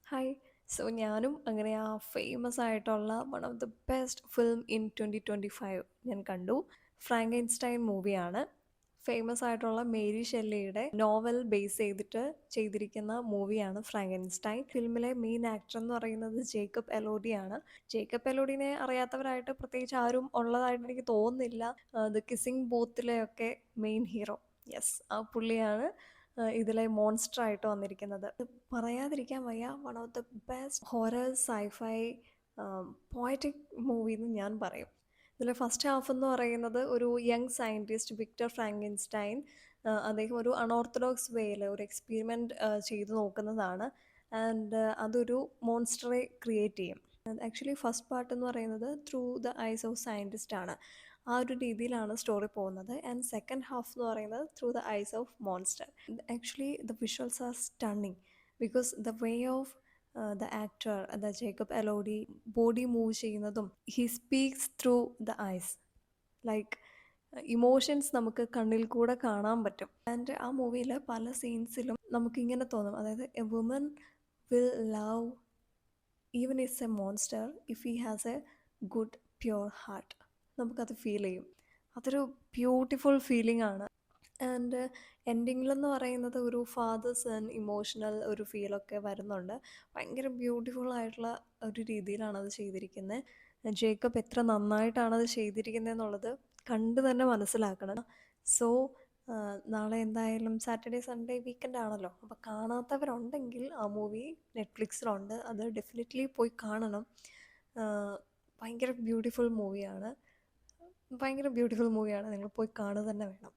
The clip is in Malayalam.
ഹായ്. ഞാനും അങ്ങനെ ആ ഫേമസ് ആയിട്ടുള്ള one of the best film in 2025 ഞാൻ കണ്ടു. ഫ്രാങ്കൻസ്റ്റൈൻ മൂവിയാണ്. ഫേമസ് ആയിട്ടുള്ള മേരി ഷെല്ലിയുടെ നോവൽ ബേസ് ചെയ്തിട്ട് ചെയ്തിരിക്കുന്ന മൂവിയാണ് ഫ്രാങ്കൻസ്റ്റൈൻ. ഫിലിമിലെ മെയിൻ ആക്ടർ എന്ന് പറയുന്നത് ജേക്കബ് എലോഡിയാണ്. ജേക്കബ് എലോഡിനെ അറിയാത്തവരായിട്ട് പ്രത്യേകിച്ച് ആരും ഉള്ളതായിട്ട് എനിക്ക് തോന്നുന്നില്ല. ദ കിസ്സിംഗ് ബൂത്തിലെയൊക്കെ മെയിൻ ഹീറോ. യെസ്, ആ പുള്ളിയാണ് ഇതിലെ മോൺസ്റ്റർ ആയിട്ട് വന്നിരിക്കുന്നത്. പറയാതിരിക്കാൻ വയ്യ, one of the best horror sci-fi poetic movie എന്ന് ഞാൻ പറയും. ഇതിലെ ഫസ്റ്റ് ഹാഫ് എന്ന് പറയുന്നത് ഒരു യങ് സയൻറ്റിസ്റ്റ് വിക്ടർ ഫ്രാങ്കൻസ്റ്റൈൻ, അദ്ദേഹം ഒരു അൺഓർത്തഡോക്സ് വേയിൽ ഒരു എക്സ്പെരിമെൻ്റ് ചെയ്തു നോക്കുന്നതാണ്. ആൻഡ് അതൊരു മോൺസ്റ്ററെ ക്രിയേറ്റ് ചെയ്യും. ആക്ച്വലി ഫസ്റ്റ് പാർട്ട് എന്ന് പറയുന്നത് through the eyes of scientist ആണ്. ആ ഒരു രീതിയിലാണ് സ്റ്റോറി പോകുന്നത്. ആൻഡ് സെക്കൻഡ് ഹാഫ് എന്ന് പറയുന്നത് through the eyes of monster. Actually the visuals are stunning because the way of the actor, the Jacob Elordi body move ചെയ്യുന്നതും he speaks through the eyes, like emotions നമുക്ക് കണ്ണിൽ കൂടെ കാണാൻ പറ്റും. ആൻഡ് ആ മൂവിയിൽ പല സീൻസിലും നമുക്കിങ്ങനെ തോന്നും, അതായത് a woman will love even is a monster if he has a good pure heart. നമുക്കത് ഫീൽ ചെയ്യും. അതൊരു ബ്യൂട്ടിഫുൾ ഫീലിംഗ് ആണ്. ആൻഡ് എൻഡിങ്ങിലെന്ന് പറയുന്നത് ഒരു ഫാദർ സൺ ഇമോഷണൽ ഒരു ഫീലൊക്കെ വരുന്നുണ്ട്. ഭയങ്കര ബ്യൂട്ടിഫുൾ ആയിട്ടുള്ള ഒരു രീതിയിലാണ് അത് ചെയ്തിരിക്കുന്നത്. ജേക്കബ് എത്ര നന്നായിട്ടാണത് ചെയ്തിരിക്കുന്നത് എന്നുള്ളത് കണ്ട് തന്നെ മനസ്സിലാക്കണം. സോ നാളെ എന്തായാലും സാറ്റർഡേ സൺഡേ വീക്കെൻഡ് ആണല്ലോ, അപ്പോൾ കാണാത്തവരുണ്ടെങ്കിൽ ആ മൂവി നെറ്റ്ഫ്ലിക്സിലുണ്ട്, അത് ഡെഫിനറ്റ്ലി പോയി കാണണം. ഭയങ്കര ബ്യൂട്ടിഫുൾ മൂവിയാണ്. ഭയങ്കര ബ്യൂട്ടിഫുൾ മൂവിയാണ്, നിങ്ങൾ പോയി കാണുക തന്നെ വേണം.